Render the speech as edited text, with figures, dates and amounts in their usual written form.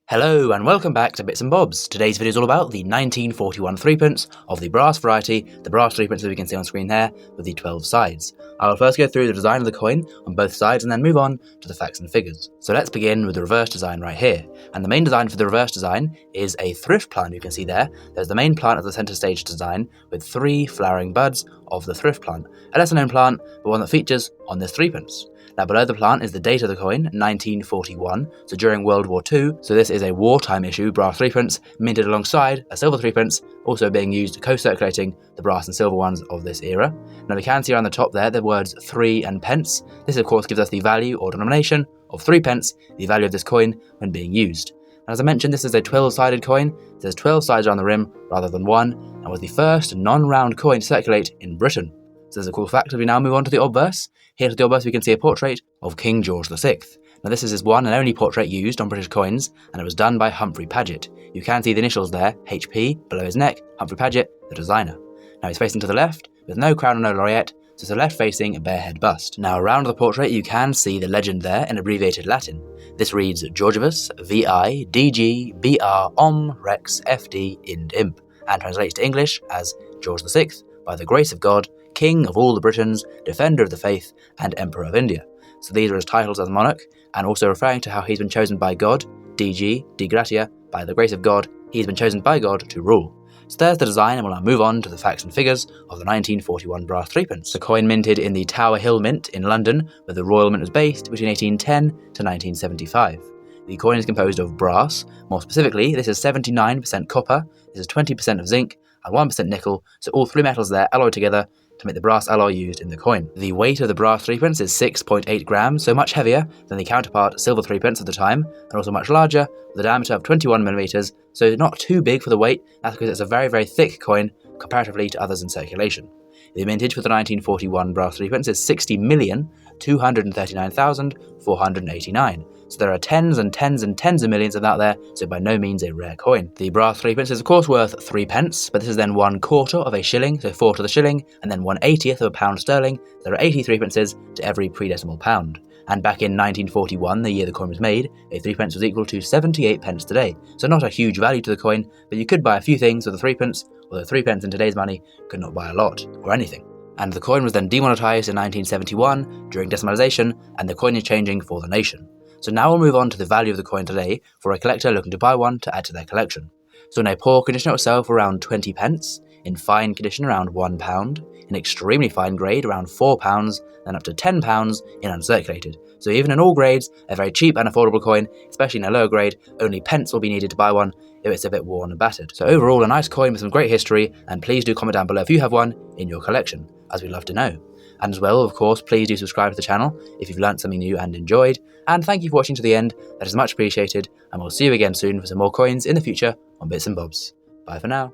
Hello and welcome back to Bits and Bobs. Today's video is all about the 1941 threepence of the brass variety, the brass threepence that we can see on screen there with the 12 sides. I will first go through the design of the coin on both sides and then move on to the facts and figures. So let's begin with the reverse design right here. And the main design for the reverse design is a thrift plant you can see there. There's the main plant of the centre stage design with 3 flowering buds of the thrift plant. A lesser known plant, but one that features on this threepence. Now below the plant is the date of the coin, 1941, so during World War II, so this is a wartime issue brass threepence, minted alongside a silver threepence, also being used co-circulating the brass and silver ones of this era. Now we can see around the top there the words 3 and pence. This of course gives us the value or denomination of 3 pence, the value of this coin when being used. And as I mentioned, this is a 12-sided coin. There's 12 sides around the rim rather than one, and was the first non-round coin to circulate in Britain. So there's a cool fact as we now move on to the obverse. Here to the obverse we can see a portrait of King George VI. Now this is his one and only portrait used on British coins, and it was done by Humphrey Paget. You can see the initials there, HP, below his neck, Humphrey Paget, the designer. Now he's facing to the left, with no crown and no laureate, so it's a left-facing bare head bust. Now around the portrait you can see the legend there in abbreviated Latin. This reads Georgivus VI DG BR Om Rex FD Ind Imp, and translates to English as George VI, by the grace of God, King of all the Britons, Defender of the Faith, and Emperor of India. So these are his titles as monarch, and also referring to how he's been chosen by God, DG, Di Gratia, by the grace of God, he's been chosen by God to rule. So there's the design, and we'll now move on to the facts and figures of the 1941 brass threepence. The coin minted in the Tower Hill Mint in London, where the Royal Mint was based between 1810 to 1975. The coin is composed of brass. More specifically, this is 79% copper, this is 20% of zinc, and 1% nickel, so all 3 metals there alloyed together to make the brass alloy used in the coin. The weight of the brass threepence is 6.8 grams, so much heavier than the counterpart silver threepence of the time, and also much larger, with a diameter of 21 millimeters, so not too big for the weight. That's because it's a very, very thick coin comparatively to others in circulation. The mintage for the 1941 brass threepence is 60,239,489. So there are tens and tens and tens of millions of that there, so by no means a rare coin. The brass threepence is of course worth 3 pence, but this is then 1/4 of a shilling, so 4 to the shilling, and then 1/80th of a pound sterling. There are 80 threepences to every pre-decimal pound. And back in 1941, the year the coin was made, a threepence was equal to 78 pence today. So not a huge value to the coin, but you could buy a few things with a threepence, although 3 pence in today's money could not buy a lot, or anything. And the coin was then demonetised in 1971 during decimalisation, and the coin is changing for the nation. So now we'll move on to the value of the coin today for a collector looking to buy one to add to their collection. So in a poor condition it will sell for around 20 pence, in fine condition around £1, in extremely fine grade around £4, and up to £10 in uncirculated. So even in all grades, a very cheap and affordable coin, especially in a lower grade, only pence will be needed to buy one if it's a bit worn and battered. So overall a nice coin with some great history, and please do comment down below if you have one in your collection, as we'd love to know. And as well, of course, please do subscribe to the channel if you've learnt something new and enjoyed. And thank you for watching to the end, that is much appreciated, and we'll see you again soon for some more coins in the future on Bits and Bobs. Bye for now.